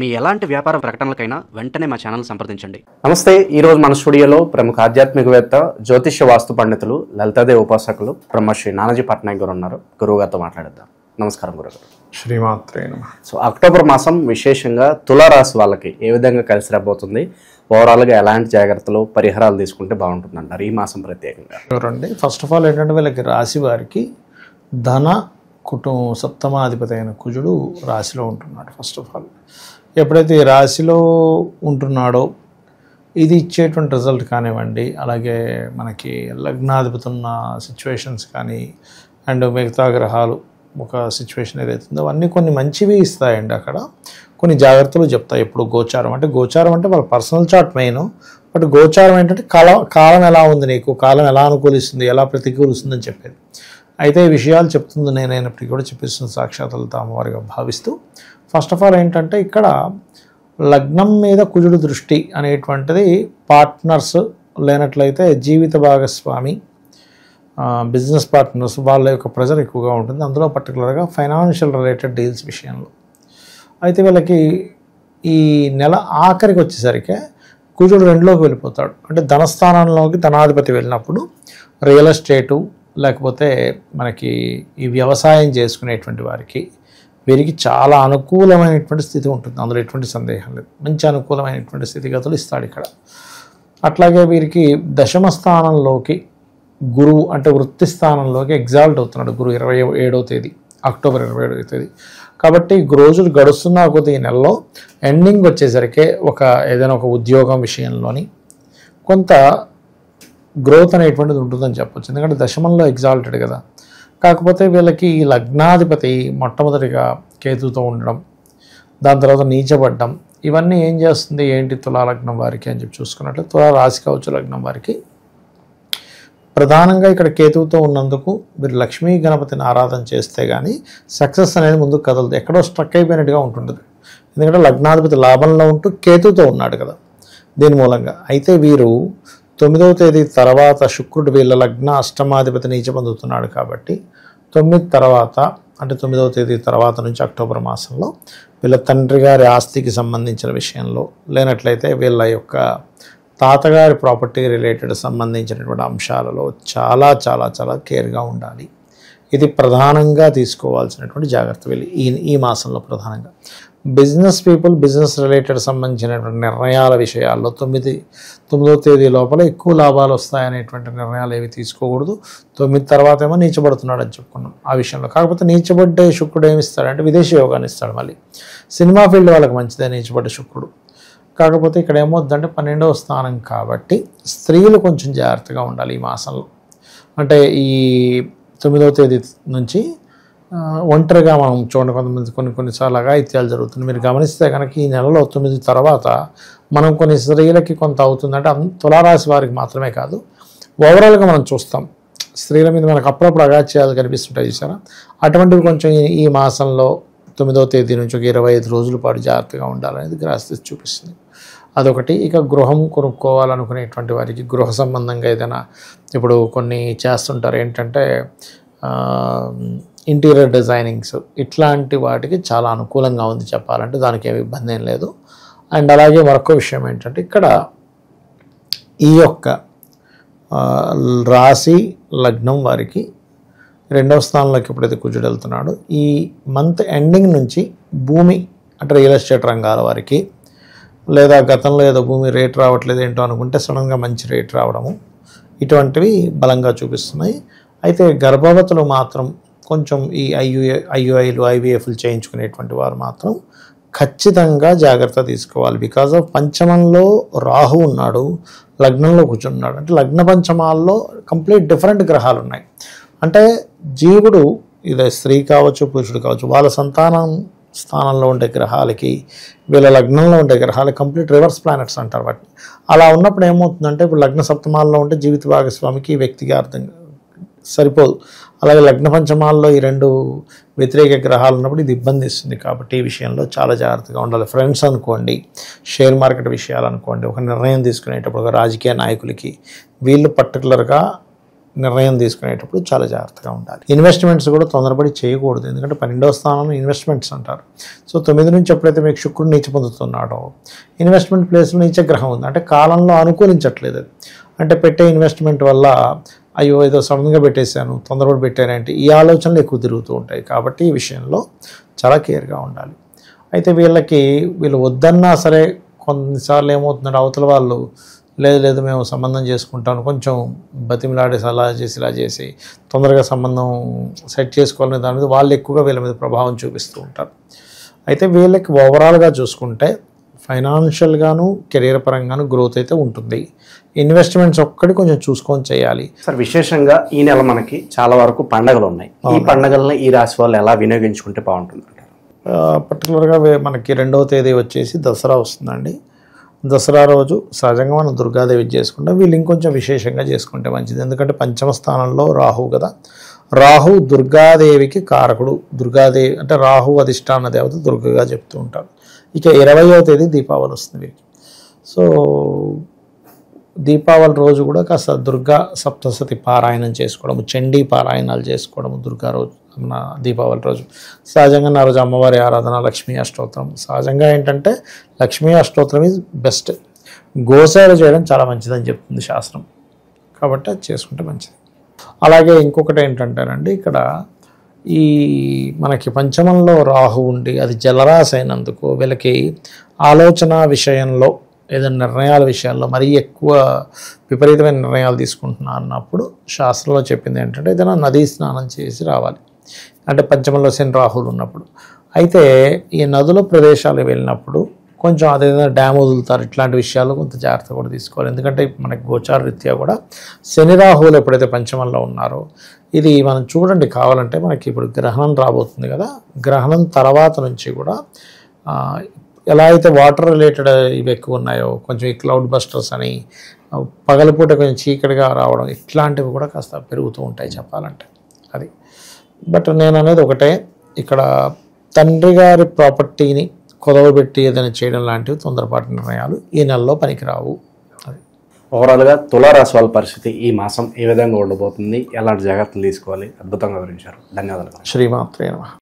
మీ ఎలాంటి వ్యాపార ప్రకటనలకైనా వెంటనే మా ఛానల్ సంప్రదించండి. నమస్తే. ఈరోజు మన స్టూడియోలో ప్రముఖ ఆధ్యాత్మికవేత్త, జ్యోతిష్య వాస్తు పండితులు, లలితాదేవి ఉపాసకులు బ్రహ్మశ్రీ నానాజీ పట్నాయక్ గారు ఉన్నారు. గురువు గారితో మాట్లాడేద్దాం. నమస్కారం గురుగారు. శ్రీమాత్రే నమః. సో అక్టోబర్ మాసం విశేషంగా తులారాశి వాళ్ళకి ఏ విధంగా కలిసి రాబోతుంది, ఓవరాల్గా ఎలాంటి జాగ్రత్తలు పరిహారాలు తీసుకుంటే బాగుంటుంది అంటారు ఈ మాసం ప్రత్యేకంగా? చూడండి, ఫస్ట్ ఆఫ్ ఆల్ ఏంటంటే వీళ్ళకి రాశి వారికి ధన కుటుంబ సప్తమాధిపతి అయిన కుజుడు రాశిలో ఉంటున్నాడు. ఫస్ట్ ఆఫ్ ఆల్ ఎప్పుడైతే ఈ రాశిలో ఉంటున్నాడో ఇది ఇచ్చేటువంటి రిజల్ట్ కానివ్వండి, అలాగే మనకి లగ్నాధిపతి ఉన్న సిచ్యువేషన్స్ కానీ అండ్ మిగతా గ్రహాలు ఒక సిచ్యువేషన్ ఏదైతుందో అవన్నీ కొన్ని మంచివి ఇస్తాయండి. అక్కడ కొన్ని జాగ్రత్తలు చెప్తాయి. ఇప్పుడు గోచారం అంటే వాళ్ళ పర్సనల్ చార్ట్ మెయిన్, బట్ గోచారం ఏంటంటే కాలం ఎలా ఉంది, నీకు కాలం ఎలా అనుకూలిస్తుంది, ఎలా ప్రతికూలిస్తుందని చెప్పేది. అయితే ఈ విషయాలు చెప్తుంది నేనైనప్పటికీ కూడా చెప్పిస్తున్న సాక్షాత్తులు తామవారిగా భావిస్తూ, ఫస్ట్ ఆఫ్ ఆల్ ఏంటంటే ఇక్కడ లగ్నం మీద కుజుడు దృష్టి అనేటువంటిది పార్ట్నర్స్ లేనట్లయితే జీవిత భాగస్వామి, బిజినెస్ పార్ట్నర్స్ వాళ్ళ యొక్క ప్రెజర్ ఎక్కువగా ఉంటుంది. అందులో పర్టికులర్గా ఫైనాన్షియల్ రిలేటెడ్ డీల్స్ విషయంలో. అయితే వీళ్ళకి ఈ నెల ఆఖరికి వచ్చేసరికి కుజుడు 2లోకి వెళ్ళిపోతాడు. అంటే ధనస్థానంలోకి ధనాధిపతి వెళ్ళినప్పుడు రియల్ ఎస్టేటు లేకపోతే మనకి ఈ వ్యవసాయం చేసుకునేటువంటి వారికి వీరికి చాలా అనుకూలమైనటువంటి స్థితి ఉంటుంది. అందులో ఎటువంటి సందేహం లేదు. మంచి అనుకూలమైనటువంటి స్థితిగతులు ఇస్తాడు ఇక్కడ. అట్లాగే వీరికి దశమ స్థానంలోకి గురువు అంటే వృత్తి స్థానంలోకి ఎగ్జాల్ట్ అవుతున్నాడు గురువు 27వ తేదీ, అక్టోబర్ 27వ తేదీ. కాబట్టి రోజులు గడుస్తున్నా కొద్ది ఈ నెలలో ఎండింగ్ వచ్చేసరికి ఏదైనా ఒక ఉద్యోగం విషయంలోని కొంత గ్రోత్ అనేటువంటిది ఉంటుందని చెప్పొచ్చు. ఎందుకంటే దశమంలో ఎగ్జాల్టెడ్ కదా. కాకపోతే వీళ్ళకి ఈ లగ్నాధిపతి మొట్టమొదటిగా కేతుతో ఉండడం, దాని తర్వాత నీచబడ్డం, ఇవన్నీ ఏం చేస్తుంది ఏంటి తులా లగ్నం వారికి అని చెప్పి చూసుకున్నట్లు, తులా రాశి కావచ్చు లగ్నం వారికి ప్రధానంగా ఇక్కడ కేతువుతో ఉన్నందుకు మీరు లక్ష్మీ గణపతిని ఆరాధన చేస్తే కానీ సక్సెస్ అనేది ముందుకు కదలదు. ఎక్కడో స్ట్రక్ అయిపోయినట్టుగా ఉంటుంటుంది. ఎందుకంటే లగ్నాధిపతి లాభంలో ఉంటూ కేతువుతో ఉన్నాడు కదా, దీని మూలంగా. అయితే వీరు 9వ తేదీ తర్వాత శుక్రుడు వీళ్ళ లగ్న అష్టమాధిపతి నీచ పొందుతున్నాడు. కాబట్టి 9 తర్వాత అంటే 9వ తేదీ తర్వాత నుంచి అక్టోబర్ మాసంలో వీళ్ళ తండ్రి గారి ఆస్తికి సంబంధించిన విషయంలో లేనట్లయితే వీళ్ళ యొక్క తాతగారి ప్రాపర్టీ రిలేటెడ్ సంబంధించినటువంటి అంశాలలో చాలా చాలా చాలా కేర్గా ఉండాలి. ఇది ప్రధానంగా తీసుకోవాల్సినటువంటి జాగ్రత్త వీళ్ళు ఈ మాసంలో. ప్రధానంగా బిజినెస్ పీపుల్ బిజినెస్ రిలేటెడ్ సంబంధించినటువంటి నిర్ణయాల విషయాల్లో 9వ తేదీ లోపల ఎక్కువ లాభాలు వస్తాయనేటువంటి నిర్ణయాలు ఏవి తీసుకోకూడదు. 9 తర్వాత ఏమో నీచబడుతున్నాడు అని చెప్పుకున్నాం ఆ విషయంలో. కాకపోతే నీచబడ్డే శుక్రుడు ఏమి ఇస్తాడంటే విదేశీ యోగాన్ని ఇస్తాడు. మళ్ళీ సినిమా ఫీల్డ్ వాళ్ళకి మంచిదే నీచబడ్డ శుక్రుడు. కాకపోతే ఇక్కడ ఏమవుతుందంటే 12వ స్థానం కాబట్టి స్త్రీలు కొంచెం జాగ్రత్తగా ఉండాలి ఈ మాసంలో. అంటే ఈ 9వ తేదీ నుంచి ఒంటరిగా మనం చూడండి, కొంతమంది కొన్నిసార్లు అఘాయిత్యాలు జరుగుతుంది. మీరు గమనిస్తే కనుక ఈ నెలలో 9 తర్వాత మనం కొన్ని స్త్రీలకి కొంత అవుతుందంటే తులారాశి వారికి మాత్రమే కాదు, ఓవరాల్గా మనం చూస్తాం స్త్రీల మీద మనకు అప్పుడప్పుడు అఘాయిత్యాలు కనిపిస్తుంటాయి చూసారా. అటువంటివి కొంచెం ఈ మాసంలో 9వ తేదీ నుంచి ఒక 25 రోజుల పాటు జాగ్రత్తగా ఉండాలనేది గ్రహస్థితి చూపిస్తుంది. అదొకటి. ఇక గృహం కొనుక్కోవాలనుకునేటువంటి వారికి గృహ సంబంధంగా ఏదైనా ఇప్పుడు కొన్ని చేస్తుంటారు ఏంటంటే ఇంటీరియర్ డిజైనింగ్స్, ఇట్లాంటి వాటికి చాలా అనుకూలంగా ఉంది చెప్పాలంటే, దానికి ఏమి ఇబ్బంది ఏం లేదు. అండ్ అలాగే మరొక విషయం ఏంటంటే ఇక్కడ ఈ యొక్క రాశి లగ్నం వారికి 2వ స్థానంలోకి ఎప్పుడైతే కుజుడు వెళ్తున్నాడు, ఈ మంత్ ఎండింగ్ నుంచి భూమి అంటే రియల్ ఎస్టేట్ రంగాల వారికి లేదా గతంలో ఏదో భూమి రేట్ రావట్లేదు ఏంటో అనుకుంటే సడన్గా మంచి రేట్ రావడము, ఇటువంటివి బలంగా చూపిస్తున్నాయి. అయితే గర్భవతులు మాత్రం కొంచెం ఈ ఐయుఐలు ఐవీఎఫ్లు చేయించుకునేటువంటి వారు మాత్రం ఖచ్చితంగా జాగ్రత్త తీసుకోవాలి. బికాజ్ ఆఫ్ పంచమంలో రాహు ఉన్నాడు, లగ్నంలో కూర్చున్నాడు. అంటే లగ్న పంచమాల్లో కంప్లీట్ డిఫరెంట్ గ్రహాలు ఉన్నాయి. అంటే జీవుడు ఇది స్త్రీ కావచ్చు పురుషుడు కావచ్చు వాళ్ళ సంతానం స్థానంలో ఉండే గ్రహాలకి వీళ్ళ లగ్నంలో ఉండే గ్రహాలకి కంప్లీట్ రివర్స్ ప్లానెట్స్ అంటారు వాటిని. అలా ఉన్నప్పుడు ఏమవుతుందంటే ఇప్పుడు లగ్న సప్తమాల్లో ఉంటే జీవిత భాగస్వామికి వ్యక్తిగా అర్థం సరిపోదు. అలాగే లగ్న పంచమాల్లో ఈ 2 వ్యతిరేక గ్రహాలు ఉన్నప్పుడు ఇది ఇబ్బంది ఇస్తుంది. కాబట్టి ఈ విషయంలో చాలా జాగ్రత్తగా ఉండాలి. ఫ్రెండ్స్ అనుకోండి, షేర్ మార్కెట్ విషయాలు అనుకోండి, ఒక నిర్ణయం తీసుకునేటప్పుడు ఒక రాజకీయ నాయకులకి వీళ్ళు పర్టికులర్గా నిర్ణయం తీసుకునేటప్పుడు చాలా జాగ్రత్తగా ఉండాలి. ఇన్వెస్ట్మెంట్స్ కూడా తొందరపడి చేయకూడదు, ఎందుకంటే 12వ స్థానంలో ఇన్వెస్ట్మెంట్స్ అంటారు. సో 9 నుంచి ఎప్పుడైతే మీకు శుక్రుడు నీచ పొందుతున్నాడో ఇన్వెస్ట్మెంట్ ప్లేస్లో నీచ గ్రహం ఉంది, అంటే కాలంలో అనుకూలించట్లేదు అది. అంటే పెట్టే ఇన్వెస్ట్మెంట్ వల్ల అయ్యో ఏదో సడన్గా పెట్టేశాను, తొందరపడి పెట్టానంటే ఈ ఆలోచనలు ఎక్కువ తిరుగుతూ ఉంటాయి. కాబట్టి ఈ విషయంలో చాలా కేర్గా ఉండాలి. అయితే వీళ్ళు వద్దన్నా సరే కొన్నిసార్లు ఏమవుతుందంటే అవతల వాళ్ళు లేదు మేము సంబంధం చేసుకుంటాను కొంచెం బతిమిలాడేసి అలా చేసి ఇలా చేసి తొందరగా సంబంధం సెట్ చేసుకోవాలనే దాని మీద వాళ్ళు ఎక్కువగా వీళ్ళ మీద ప్రభావం చూపిస్తూ ఉంటారు. అయితే వీళ్ళకి ఓవరాల్గా చూసుకుంటే ఫైనాన్షియల్గాను కెరీర్ పరంగాను గ్రోత్ అయితే ఉంటుంది. ఇన్వెస్ట్మెంట్స్ ఒక్కటి కొంచెం చూసుకొని చేయాలి. సార్, విశేషంగా ఈ నెల మనకి చాలా వరకు పండగలు ఉన్నాయి. ఈ పండగలను ఈ రాశి వాళ్ళు ఎలా వినియోగించుకుంటే బాగుంటుంది? పర్టికులర్గా మనకి 2వ తేదీ వచ్చేసి దసరా వస్తుందండి. దసరా రోజు సహజంగా మనం దుర్గాదేవి చేసుకుంటాం. వీళ్ళు ఇంకొంచెం విశేషంగా చేసుకుంటే మంచిది, ఎందుకంటే పంచమ స్థానంలో రాహు కదా. రాహు దుర్గాదేవికి కారకుడు. దుర్గాదేవి అంటే రాహు అధిష్టాన దేవత దుర్గగా చెప్తూ ఉంటారు. ఇక 20వ తేదీ దీపావళి వస్తుంది. సో దీపావళి రోజు కూడా కాస్త దుర్గా సప్తశతి పారాయణం చేసుకోవడము, చండీ పారాయణాలు చేసుకోవడము దుర్గా రోజు దీపావళి రోజు. సహజంగా ఆ రోజు అమ్మవారి ఆరాధన, లక్ష్మీ అష్టోత్తరం. సహజంగా ఏంటంటే లక్ష్మీ అష్టోత్తరం ఈజ్ బెస్ట్. గోసేవ చేయడం చాలా మంచిదని చెప్తుంది శాస్త్రం, కాబట్టి అది చేసుకుంటే మంచిది. అలాగే ఇంకొకటి ఏంటంటేనండి, ఇక్కడ ఈ మనకి పంచమంలో రాహు ఉండి అది జలరాశి అయినందుకు వీళ్ళకి ఆలోచన విషయంలో ఏదైనా నిర్ణయాల విషయాల్లో మరీ ఎక్కువ విపరీతమైన నిర్ణయాలు తీసుకుంటున్నా అన్నప్పుడు శాస్త్రంలో చెప్పింది ఏంటంటే ఏదైనా నదీ స్నానం చేసి రావాలి, అంటే పంచమంలో శని రాహులు ఉన్నప్పుడు. అయితే ఈ నదుల ప్రదేశాలు వెళ్ళినప్పుడు కొంచెం అదేదైనా డ్యామ్ వదులుతారు, ఇట్లాంటి విషయాల్లో కొంత జాగ్రత్త కూడా తీసుకోవాలి. ఎందుకంటే మనకి గోచార రీత్యా కూడా శని రాహువులు ఎప్పుడైతే పంచమంలో ఉన్నారో ఇది మనం చూడండి, కావాలంటే మనకి ఇప్పుడు గ్రహణం రాబోతుంది కదా, గ్రహణం తర్వాత నుంచి కూడా ఎలా అయితే వాటర్ రిలేటెడ్ ఇవి ఎక్కువ ఉన్నాయో కొంచెం ఈ క్లౌడ్ బస్టర్స్ అని పగలపూట కొంచెం చీకటిగా రావడం ఇట్లాంటివి కూడా కాస్త పెరుగుతూ ఉంటాయి చెప్పాలంటే అది. బట్ నేను అనేది ఒకటే, ఇక్కడ తండ్రి గారి ప్రాపర్టీని కుదవబెట్టి ఏదైనా చేయడం లాంటివి తొందరపాటు నిర్ణయాలు ఈ నెలలో పనికిరావు. అది ఓవరాల్గా తులారాశి వాళ్ళ పరిస్థితి ఈ మాసం ఏ విధంగా ఉండబోతుంది, ఎలాంటి జాగ్రత్తలు తీసుకోవాలి, అద్భుతంగా వివరించారు. ధన్యవాదాలు. శ్రీమాత్రే నమః.